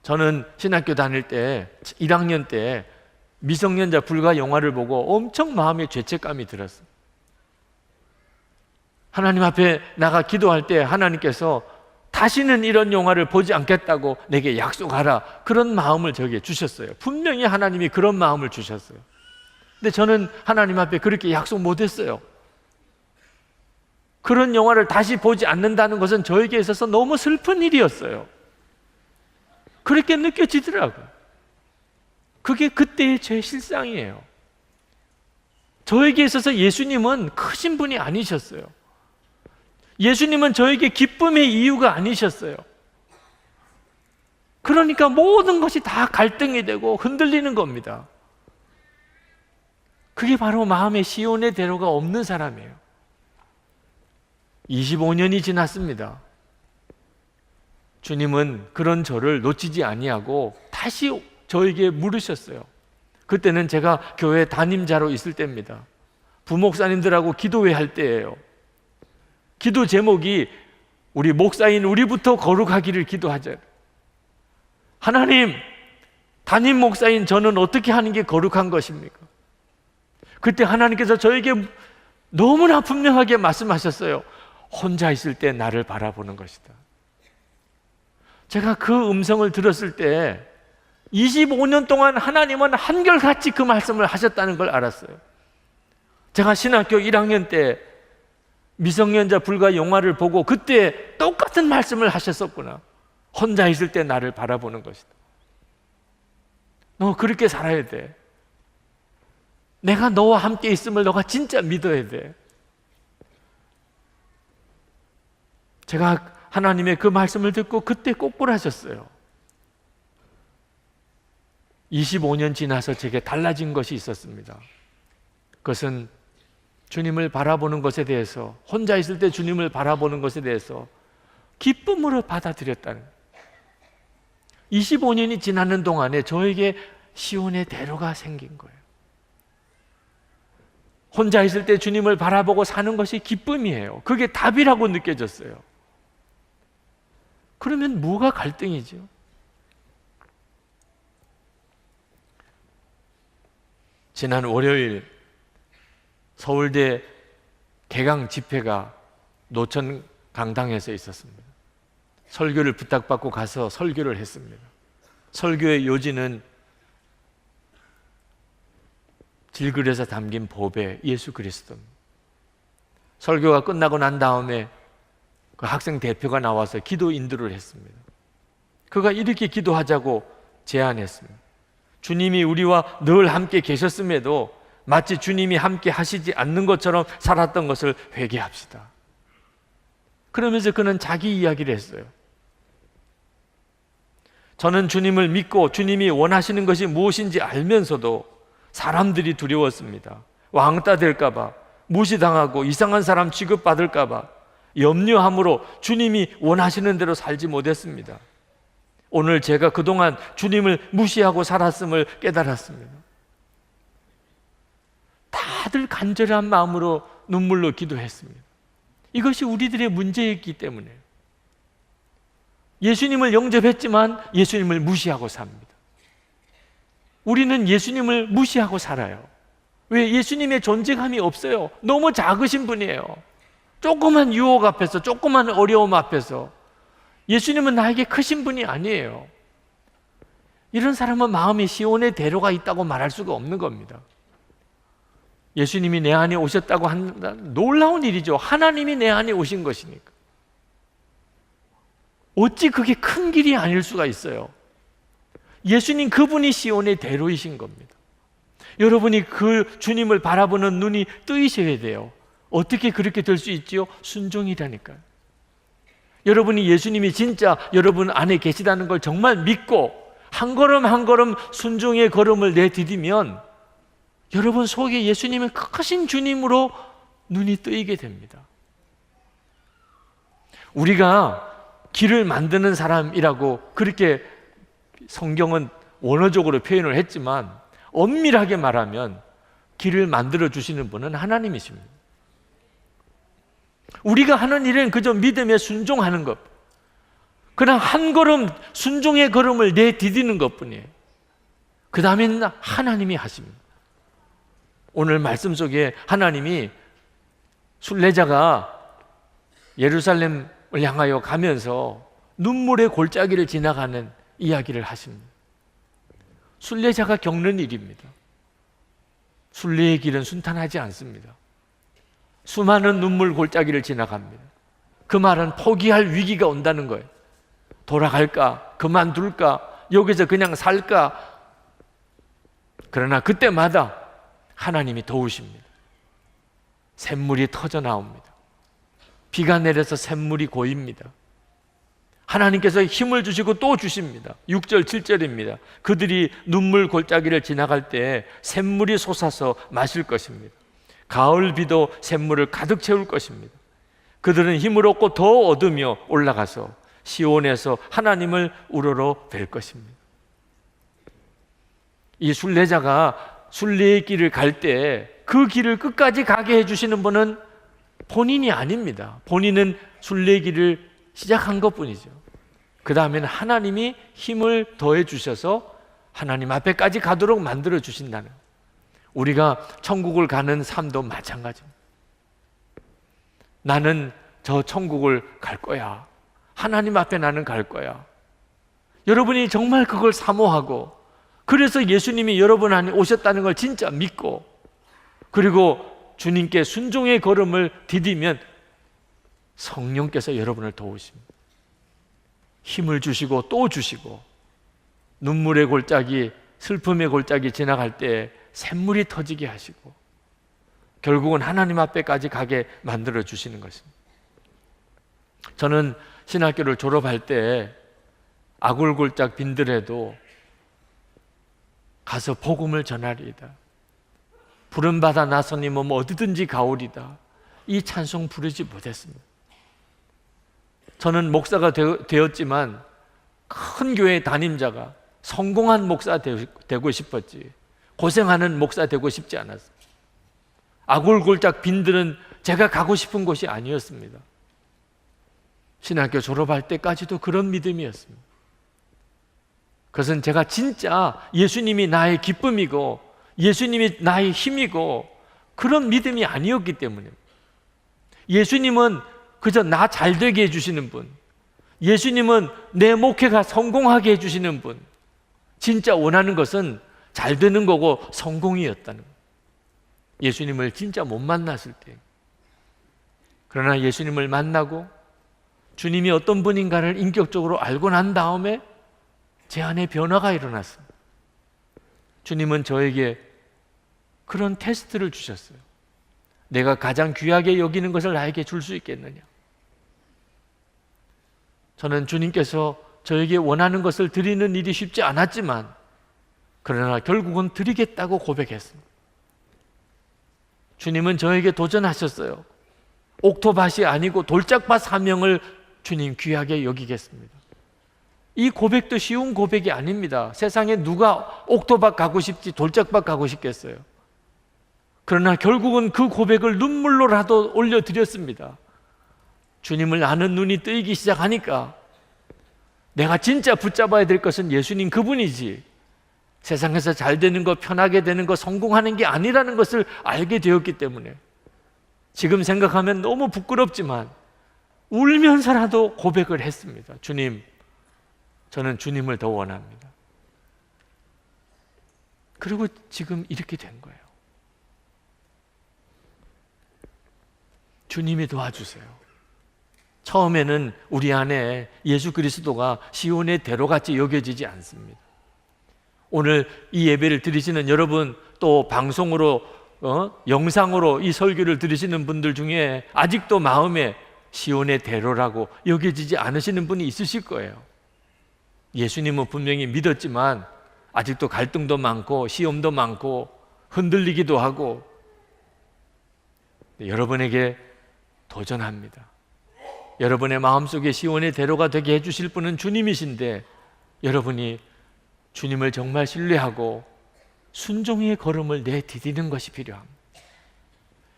저는 신학교 다닐 때 1학년 때 미성년자 불가 영화를 보고 엄청 마음에 죄책감이 들었어요. 하나님 앞에 나가 기도할 때 하나님께서 다시는 이런 영화를 보지 않겠다고 내게 약속하라, 그런 마음을 저에게 주셨어요. 분명히 하나님이 그런 마음을 주셨어요. 근데 저는 하나님 앞에 그렇게 약속 못했어요. 그런 영화를 다시 보지 않는다는 것은 저에게 있어서 너무 슬픈 일이었어요. 그렇게 느껴지더라고요. 그게 그때의 제 실상이에요. 저에게 있어서 예수님은 크신 분이 아니셨어요. 예수님은 저에게 기쁨의 이유가 아니셨어요. 그러니까 모든 것이 다 갈등이 되고 흔들리는 겁니다. 그게 바로 마음의 시온의 대로가 없는 사람이에요. 25년이 지났습니다. 주님은 그런 저를 놓치지 아니하고 다시 저에게 물으셨어요. 그때는 제가 교회 담임자로 있을 때입니다. 부목사님들하고 기도회 할 때예요. 기도 제목이 우리 목사인 우리부터 거룩하기를 기도하자. 하나님, 담임 목사인 저는 어떻게 하는 게 거룩한 것입니까? 그때 하나님께서 저에게 너무나 분명하게 말씀하셨어요. 혼자 있을 때 나를 바라보는 것이다. 제가 그 음성을 들었을 때 25년 동안 하나님은 한결같이 그 말씀을 하셨다는 걸 알았어요. 제가 신학교 1학년 때 미성년자 불가 영화를 보고 그때 똑같은 말씀을 하셨었구나. 혼자 있을 때 나를 바라보는 것이다. 너 그렇게 살아야 돼. 내가 너와 함께 있음을 너가 진짜 믿어야 돼. 제가 하나님의 그 말씀을 듣고 그때 꼭불하셨어요. 25년 지나서 제게 달라진 것이 있었습니다. 그것은 주님을 바라보는 것에 대해서, 혼자 있을 때 주님을 바라보는 것에 대해서 기쁨으로 받아들였다는 거예요. 25년이 지나는 동안에 저에게 시온의 대로가 생긴 거예요. 혼자 있을 때 주님을 바라보고 사는 것이 기쁨이에요. 그게 답이라고 느껴졌어요. 그러면 뭐가 갈등이죠? 지난 월요일 서울대 개강 집회가 노천 강당에서 있었습니다. 설교를 부탁받고 가서 설교를 했습니다. 설교의 요지는 질글에서 담긴 법의 예수 그리스도입니다. 설교가 끝나고 난 다음에 그 학생 대표가 나와서 기도 인도를 했습니다. 그가 이렇게 기도하자고 제안했습니다. 주님이 우리와 늘 함께 계셨음에도 마치 주님이 함께 하시지 않는 것처럼 살았던 것을 회개합시다. 그러면서 그는 자기 이야기를 했어요. 저는 주님을 믿고 주님이 원하시는 것이 무엇인지 알면서도 사람들이 두려웠습니다. 왕따 될까 봐, 무시당하고 이상한 사람 취급받을까 봐, 염려함으로 주님이 원하시는 대로 살지 못했습니다. 오늘 제가 그동안 주님을 무시하고 살았음을 깨달았습니다. 다들 간절한 마음으로 눈물로 기도했습니다. 이것이 우리들의 문제였기 때문에 예수님을 영접했지만 예수님을 무시하고 삽니다. 우리는 예수님을 무시하고 살아요. 왜? 예수님의 존재감이 없어요. 너무 작으신 분이에요. 조그만 유혹 앞에서, 조그만 어려움 앞에서 예수님은 나에게 크신 분이 아니에요. 이런 사람은 마음이 시온의 대로가 있다고 말할 수가 없는 겁니다. 예수님이 내 안에 오셨다고 한다, 놀라운 일이죠. 하나님이 내 안에 오신 것이니까. 어찌 그게 큰 길이 아닐 수가 있어요. 예수님 그분이 시온의 대로이신 겁니다. 여러분이 그 주님을 바라보는 눈이 뜨이셔야 돼요. 어떻게 그렇게 될 수 있지요? 순종이라니까요. 여러분이 예수님이 진짜 여러분 안에 계시다는 걸 정말 믿고 한 걸음 한 걸음 순종의 걸음을 내디디면 여러분 속에 예수님의 크신 주님으로 눈이 뜨이게 됩니다. 우리가 길을 만드는 사람이라고 그렇게 성경은 원어적으로 표현을 했지만 엄밀하게 말하면 길을 만들어 주시는 분은 하나님이십니다. 우리가 하는 일은 그저 믿음에 순종하는 것, 그냥 한 걸음 순종의 걸음을 내디디는 것뿐이에요. 그 다음에는 하나님이 하십니다. 오늘 말씀 속에 하나님이 순례자가 예루살렘을 향하여 가면서 눈물의 골짜기를 지나가는 이야기를 하십니다. 순례자가 겪는 일입니다. 순례의 길은 순탄하지 않습니다. 수많은 눈물 골짜기를 지나갑니다. 그 말은 포기할 위기가 온다는 거예요. 돌아갈까? 그만둘까? 여기서 그냥 살까? 그러나 그때마다 하나님이 도우십니다. 샘물이 터져 나옵니다. 비가 내려서 샘물이 고입니다. 하나님께서 힘을 주시고 또 주십니다. 6절 7절입니다. 그들이 눈물 골짜기를 지나갈 때 샘물이 솟아서 마실 것입니다. 가을 비도 샘물을 가득 채울 것입니다. 그들은 힘을 얻고 더 얻으며 올라가서 시온에서 하나님을 우러러 뵐 것입니다. 이 순례자가 순례의 길을 갈 때 그 길을 끝까지 가게 해주시는 분은 본인이 아닙니다. 본인은 순례의 길을 시작한 것뿐이죠. 그 다음에는 하나님이 힘을 더해 주셔서 하나님 앞에까지 가도록 만들어 주신다는, 우리가 천국을 가는 삶도 마찬가지입니다. 나는 저 천국을 갈 거야. 하나님 앞에 나는 갈 거야. 여러분이 정말 그걸 사모하고, 그래서 예수님이 여러분 안에 오셨다는 걸 진짜 믿고, 그리고 주님께 순종의 걸음을 디디면 성령께서 여러분을 도우십니다. 힘을 주시고 또 주시고, 눈물의 골짜기, 슬픔의 골짜기 지나갈 때 샘물이 터지게 하시고, 결국은 하나님 앞에까지 가게 만들어 주시는 것입니다. 저는 신학교를 졸업할 때 아굴골짝 빈들에도 가서 복음을 전하리이다. 푸른 바다 나서니 뭐 어디든지 가오리다. 이 찬송 부르지 못했습니다. 저는 목사가 되었지만 큰 교회 담임자가 성공한 목사 되고 싶었지, 고생하는 목사 되고 싶지 않았습니다. 아굴골짝 빈들은 제가 가고 싶은 곳이 아니었습니다. 신학교 졸업할 때까지도 그런 믿음이었습니다. 그것은 제가 진짜 예수님이 나의 기쁨이고 예수님이 나의 힘이고 그런 믿음이 아니었기 때문에, 예수님은 그저 나 잘되게 해주시는 분, 예수님은 내 목회가 성공하게 해주시는 분, 진짜 원하는 것은 잘 되는 거고 성공이었다는 거예요. 예수님을 진짜 못 만났을 때. 그러나 예수님을 만나고 주님이 어떤 분인가를 인격적으로 알고 난 다음에 제 안에 변화가 일어났습니다. 주님은 저에게 그런 테스트를 주셨어요. 내가 가장 귀하게 여기는 것을 나에게 줄 수 있겠느냐. 저는 주님께서 저에게 원하는 것을 드리는 일이 쉽지 않았지만, 그러나 결국은 드리겠다고 고백했습니다. 주님은 저에게 도전하셨어요. 옥토밭이 아니고 돌짝밭 사명을 주님 귀하게 여기겠습니다. 이 고백도 쉬운 고백이 아닙니다. 세상에 누가 옥토밭 가고 싶지 돌짝밭 가고 싶겠어요. 그러나 결국은 그 고백을 눈물로라도 올려드렸습니다. 주님을 아는 눈이 뜨이기 시작하니까 내가 진짜 붙잡아야 될 것은 예수님 그분이지, 세상에서 잘 되는 것, 편하게 되는 것, 성공하는 게 아니라는 것을 알게 되었기 때문에 지금 생각하면 너무 부끄럽지만 울면서라도 고백을 했습니다. 주님, 저는 주님을 더 원합니다. 그리고 지금 이렇게 된 거예요. 주님이 도와주세요. 처음에는 우리 안에 예수 그리스도가 시온의 대로같이 여겨지지 않습니다. 오늘 이 예배를 드리시는 여러분, 또 방송으로 영상으로 이 설교를 들으시는 분들 중에 아직도 마음에 시온의 대로라고 여겨지지 않으시는 분이 있으실 거예요. 예수님은 분명히 믿었지만 아직도 갈등도 많고 시험도 많고 흔들리기도 하고, 여러분에게 도전합니다. 여러분의 마음속에 시온의 대로가 되게 해주실 분은 주님이신데, 여러분이 주님을 정말 신뢰하고 순종의 걸음을 내디디는 것이 필요합니다.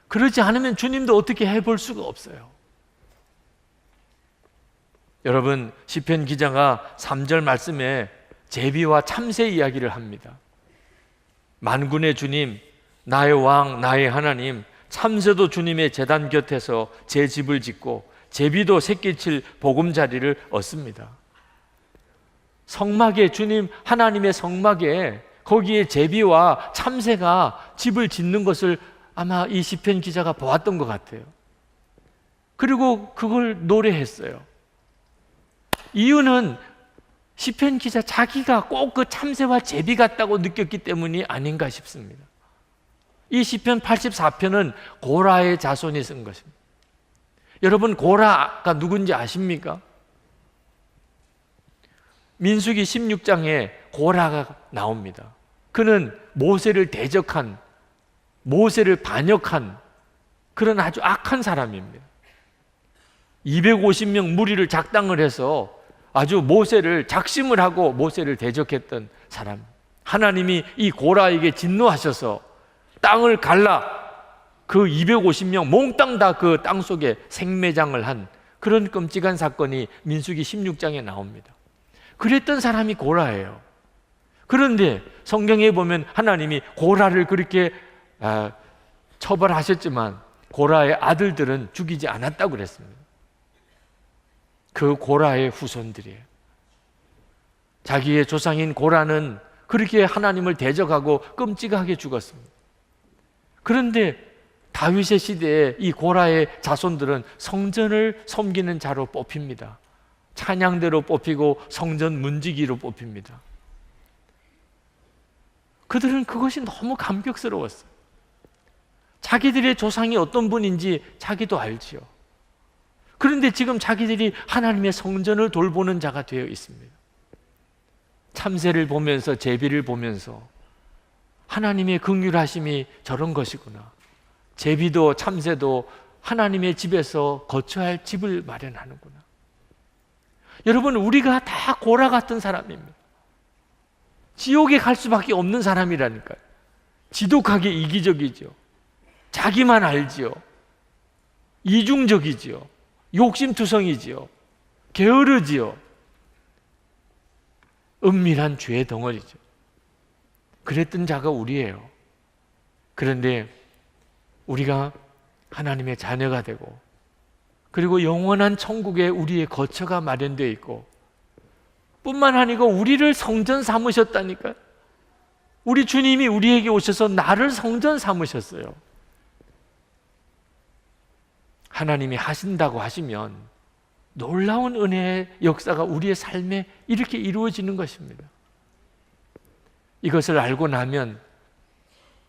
그러지 않으면 주님도 어떻게 해볼 수가 없어요. 여러분, 시편 기자가 3절 말씀에 제비와 참새 이야기를 합니다. 만군의 주님, 나의 왕, 나의 하나님, 참새도 주님의 제단 곁에서 제 집을 짓고 제비도 새끼칠 보금자리를 얻습니다. 성막에, 주님 하나님의 성막에 거기에 제비와 참새가 집을 짓는 것을 아마 이 시편 기자가 보았던 것 같아요. 그리고 그걸 노래했어요. 이유는 시편 기자 자기가 꼭 그 참새와 제비 같다고 느꼈기 때문이 아닌가 싶습니다. 이 시편 84편은 고라의 자손이 쓴 것입니다. 여러분, 고라가 누군지 아십니까? 민수기 16장에 고라가 나옵니다. 그는 모세를 대적한, 모세를 반역한 그런 아주 악한 사람입니다. 250명 무리를 작당을 해서 아주 모세를 작심을 하고 모세를 대적했던 사람. 하나님이 이 고라에게 진노하셔서 땅을 갈라 그 250명 몽땅 다 그 땅 속에 생매장을 한 그런 끔찍한 사건이 민수기 16장에 나옵니다. 그랬던 사람이 고라예요. 그런데 성경에 보면 하나님이 고라를 그렇게 처벌하셨지만 고라의 아들들은 죽이지 않았다고 그랬습니다. 그 고라의 후손들이에요. 자기의 조상인 고라는 그렇게 하나님을 대적하고 끔찍하게 죽었습니다. 그런데 다윗의 시대에 이 고라의 자손들은 성전을 섬기는 자로 뽑힙니다. 찬양대로 뽑히고 성전 문지기로 뽑힙니다. 그들은 그것이 너무 감격스러웠어요. 자기들의 조상이 어떤 분인지 자기도 알지요. 그런데 지금 자기들이 하나님의 성전을 돌보는 자가 되어 있습니다. 참새를 보면서, 제비를 보면서 하나님의 긍휼하심이 저런 것이구나. 제비도 참새도 하나님의 집에서 거처할 집을 마련하는구나. 여러분, 우리가 다 고라 같은 사람입니다. 지옥에 갈 수밖에 없는 사람이라니까요. 지독하게 이기적이죠. 자기만 알지요. 이중적이지요. 욕심투성이지요. 게으르지요. 은밀한 죄의 덩어리죠. 그랬던 자가 우리예요. 그런데 우리가 하나님의 자녀가 되고, 그리고 영원한 천국에 우리의 거처가 마련되어 있고, 뿐만 아니고 우리를 성전 삼으셨다니까요. 우리 주님이 우리에게 오셔서 나를 성전 삼으셨어요. 하나님이 하신다고 하시면 놀라운 은혜의 역사가 우리의 삶에 이렇게 이루어지는 것입니다. 이것을 알고 나면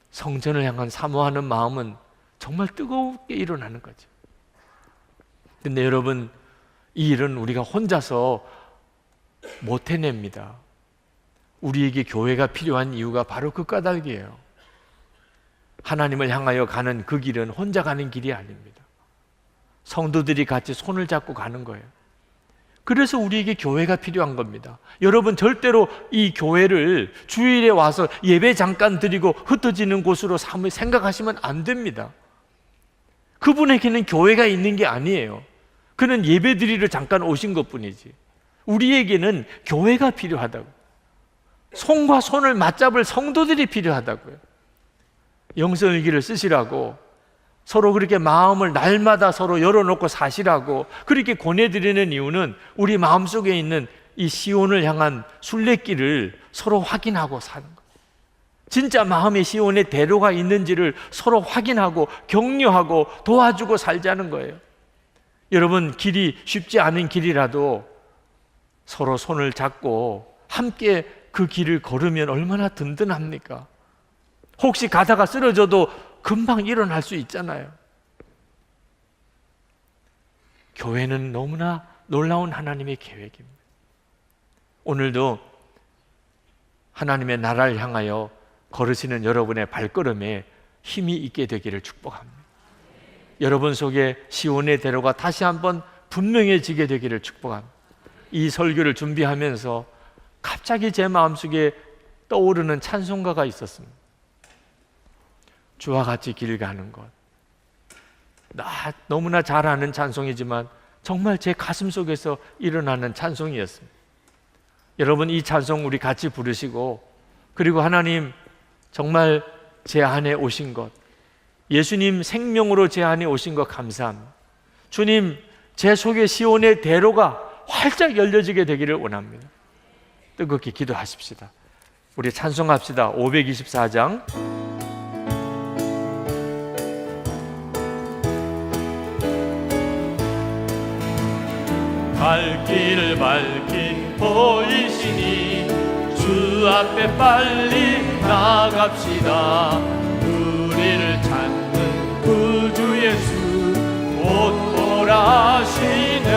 성전을 향한 사모하는 마음은 정말 뜨겁게 일어나는 거죠. 근데 여러분, 이 일은 우리가 혼자서 못 해냅니다. 우리에게 교회가 필요한 이유가 바로 그 까닭이에요. 하나님을 향하여 가는 그 길은 혼자 가는 길이 아닙니다. 성도들이 같이 손을 잡고 가는 거예요. 그래서 우리에게 교회가 필요한 겁니다. 여러분, 절대로 이 교회를 주일에 와서 예배 잠깐 드리고 흩어지는 곳으로 생각하시면 안 됩니다. 그분에게는 교회가 있는 게 아니에요. 그는 예배 드리러 잠깐 오신 것뿐이지. 우리에게는 교회가 필요하다고. 손과 손을 맞잡을 성도들이 필요하다고요. 영성일기를 쓰시라고, 서로 그렇게 마음을 날마다 서로 열어놓고 사시라고 그렇게 권해드리는 이유는 우리 마음속에 있는 이 시온을 향한 순례길을 서로 확인하고 사는 거예요. 진짜 마음에 시온의 대로가 있는지를 서로 확인하고 격려하고 도와주고 살자는 거예요. 여러분, 길이 쉽지 않은 길이라도 서로 손을 잡고 함께 그 길을 걸으면 얼마나 든든합니까? 혹시 가다가 쓰러져도 금방 일어날 수 있잖아요. 교회는 너무나 놀라운 하나님의 계획입니다. 오늘도 하나님의 나라를 향하여 걸으시는 여러분의 발걸음에 힘이 있게 되기를 축복합니다. 여러분 속에 시온의 대로가 다시 한번 분명해지게 되기를 축복합니다. 이 설교를 준비하면서 갑자기 제 마음속에 떠오르는 찬송가가 있었습니다. 주와 같이 길 가는 것. 나 너무나 잘 아는 찬송이지만 정말 제 가슴 속에서 일어나는 찬송이었습니다. 여러분, 이 찬송 우리 같이 부르시고, 그리고 하나님 정말 제 안에 오신 것, 예수님 생명으로 제 안에 오신 것 감사합니다. 주님, 제 속에 시온의 대로가 활짝 열려지게 되기를 원합니다. 뜨겁게 기도하십시다. 우리 찬송합시다. 524장 갈 길을 밝힌 보이시니 주 앞에 빨리 나갑시다. 우리를 찾는 구주 예수 곧 보라시네.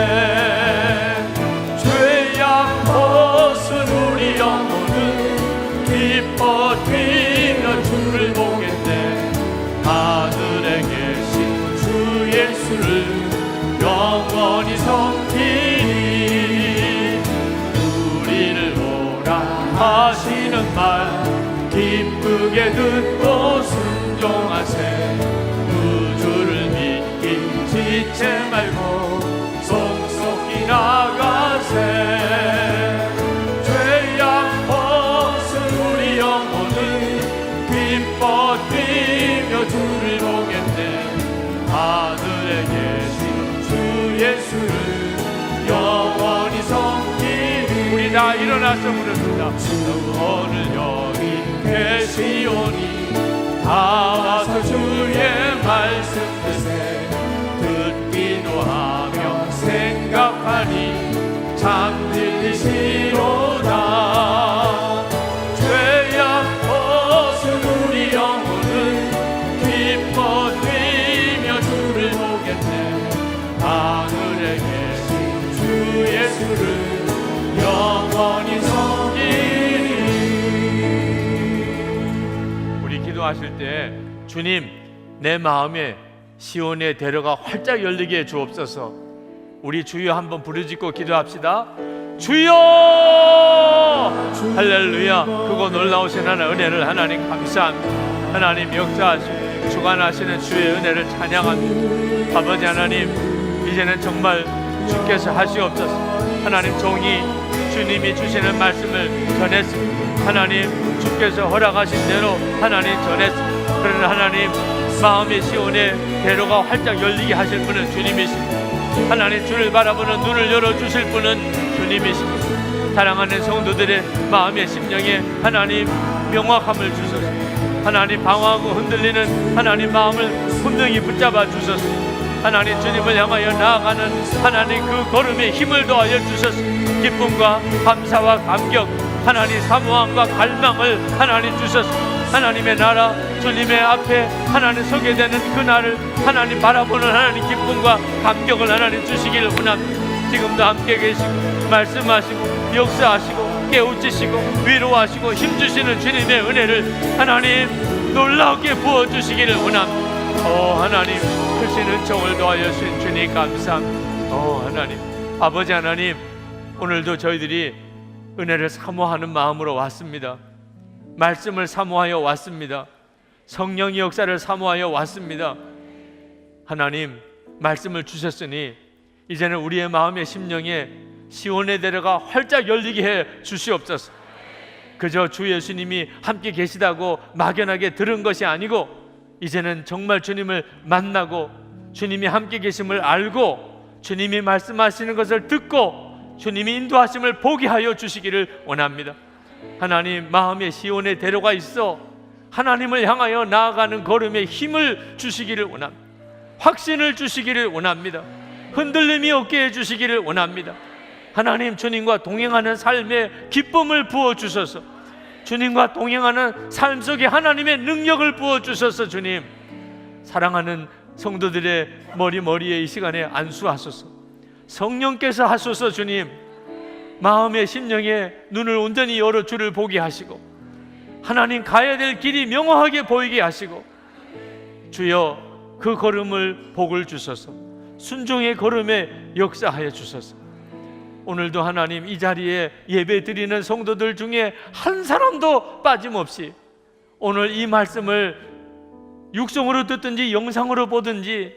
죄악 벗은 우리 영혼은 기뻐 뛰며 주를 보겠네. 하늘에 계신 주 예수를 영원히 섬기니 우리를 오라 하시는 말 기쁘게 듣고 순종하세. 구주를 믿기 지체 말고 속속히 나가세. 죄악 벗은 우리 영혼은 기뻐 뛰며 주를 보겠네. 하늘에 계신 주 예수를 영원히 섬기리. 우리 다 일어나서 부릅니다. 오늘 여기 계시오니 다 와서 주의 말씀 듣세. 듣기도 하며 생각하니 잠들리시로다. 죄악 벗은 우리 영혼은 기뻐 뛰며 주를 보겠네. 하늘에 계신 주 예수를 영원히 섬기리. 우리 기도하실 때 주님, 내 마음에 시온의 대로가 활짝 열리게 해 주옵소서. 우리 주여 한번 부르짖고 기도합시다. 주여! 할렐루야. 크고 놀라우신 하나님 은혜를 하나님 감사합니다. 하나님 역사하시고 주관하시는 주의 은혜를 찬양합니다. 아버지 하나님, 이제는 정말 주께서 하시옵소서. 하나님, 종이 주님이 주시는 말씀을 전했습니다. 하나님, 주께서 허락하신 대로 하나님 전했습니다. 그러나 하나님, 마음의 시온의 대로가 활짝 열리게 하실 분은 주님이십니다. 하나님, 주를 바라보는 눈을 열어주실 분은 주님이십니다. 사랑하는 성도들의 마음의 심령에 하나님 명확함을 주소서. 하나님, 방황하고 흔들리는 하나님 마음을 분명히 붙잡아 주소서. 하나님, 주님을 향하여 나아가는 하나님 그 걸음에 힘을 더하여 주소서. 기쁨과 감사와 감격, 하나님 사모함과 갈망을 하나님 주소서. 하나님의 나라 주님의 앞에 하나님 서게 되는 그날을 하나님 바라보는 하나님 기쁨과 감격을 하나님 주시기를 원합니다. 지금도 함께 계시고 말씀하시고 역사하시고 깨우치시고 위로하시고 힘주시는 주님의 은혜를 하나님 놀랍게 부어주시기를 원합니다. 하나님, 크시는 종을 도하여 주신 주님 감사합니다. 하나님, 아버지 하나님, 오늘도 저희들이 은혜를 사모하는 마음으로 왔습니다. 말씀을 사모하여 왔습니다. 성령의 역사를 사모하여 왔습니다. 하나님, 말씀을 주셨으니 이제는 우리의 마음의 심령에 시온의 대로가 활짝 열리게 해 주시옵소서. 그저 주 예수님이 함께 계시다고 막연하게 들은 것이 아니고 이제는 정말 주님을 만나고 주님이 함께 계심을 알고 주님이 말씀하시는 것을 듣고 주님이 인도하심을 보게 하여 주시기를 원합니다. 하나님, 마음에 시온의 대로가 있어 하나님을 향하여 나아가는 걸음에 힘을 주시기를 원합니다. 확신을 주시기를 원합니다. 흔들림이 없게 해주시기를 원합니다. 하나님, 주님과 동행하는 삶에 기쁨을 부어주셔서 주님과 동행하는 삶 속에 하나님의 능력을 부어주셔서 주님, 사랑하는 성도들의 머리에 이 시간에 안수하소서. 성령께서 하소서. 주님, 마음의 심령에 눈을 온전히 열어 주를 보게 하시고 하나님 가야 될 길이 명확하게 보이게 하시고 주여 그 걸음을 복을 주소서. 순종의 걸음에 역사하여 주소서. 오늘도 하나님 이 자리에 예배 드리는 성도들 중에 한 사람도 빠짐없이 오늘 이 말씀을 육성으로 듣든지 영상으로 보든지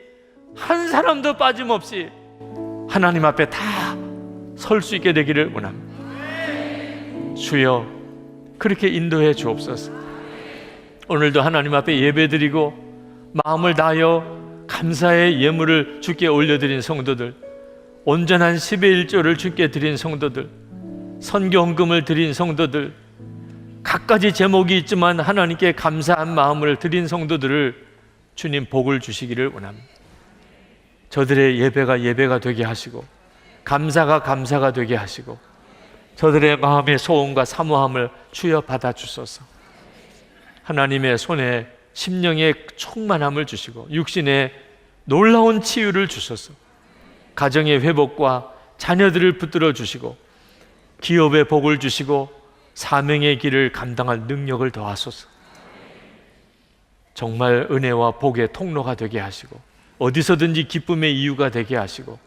한 사람도 빠짐없이 하나님 앞에 다 설 수 있게 되기를 원합니다. 주여 그렇게 인도해 주옵소서. 오늘도 하나님 앞에 예배 드리고 마음을 다하여 감사의 예물을 주께 올려드린 성도들, 온전한 10의 1조를 주께 드린 성도들, 선교헌금을 드린 성도들, 각가지 제목이 있지만 하나님께 감사한 마음을 드린 성도들을 주님 복을 주시기를 원합니다. 저들의 예배가 되게 하시고 감사가 되게 하시고 저들의 마음의 소원과 사모함을 주여 받아주소서. 하나님의 손에 심령의 충만함을 주시고 육신의 놀라운 치유를 주소서. 가정의 회복과 자녀들을 붙들어 주시고 기업의 복을 주시고 사명의 길을 감당할 능력을 더하소서. 정말 은혜와 복의 통로가 되게 하시고 어디서든지 기쁨의 이유가 되게 하시고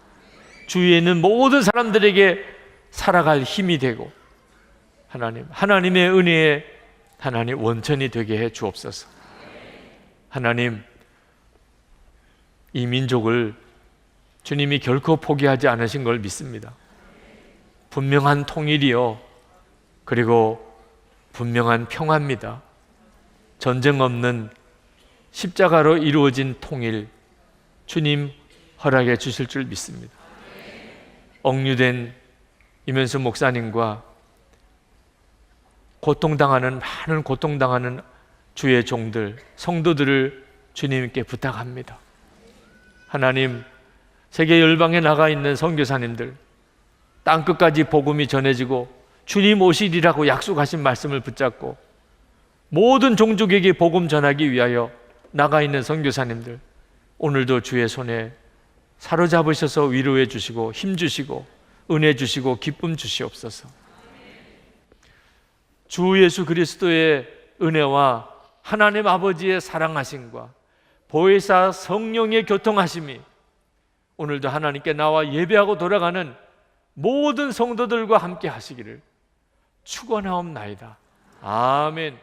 주위에 있는 모든 사람들에게 살아갈 힘이 되고 하나님의 은혜에 하나님 원천이 되게 해 주옵소서. 하나님, 이 민족을 주님이 결코 포기하지 않으신 걸 믿습니다. 분명한 통일이요, 그리고 분명한 평화입니다. 전쟁 없는 십자가로 이루어진 통일, 주님 허락해 주실 줄 믿습니다. 억류된 이면수 목사님과 많은 고통당하는 주의 종들, 성도들을 주님께 부탁합니다. 하나님, 세계 열방에 나가 있는 선교사님들, 땅끝까지 복음이 전해지고 주님 오시리라고 약속하신 말씀을 붙잡고 모든 종족에게 복음 전하기 위하여 나가 있는 선교사님들, 오늘도 주의 손에 사로잡으셔서 위로해 주시고 힘 주시고 은혜 주시고 기쁨 주시옵소서. 주 예수 그리스도의 은혜와 하나님 아버지의 사랑하심과 보혜사 성령의 교통하심이 오늘도 하나님께 나와 예배하고 돌아가는 모든 성도들과 함께 하시기를 축원하옵나이다. 아멘.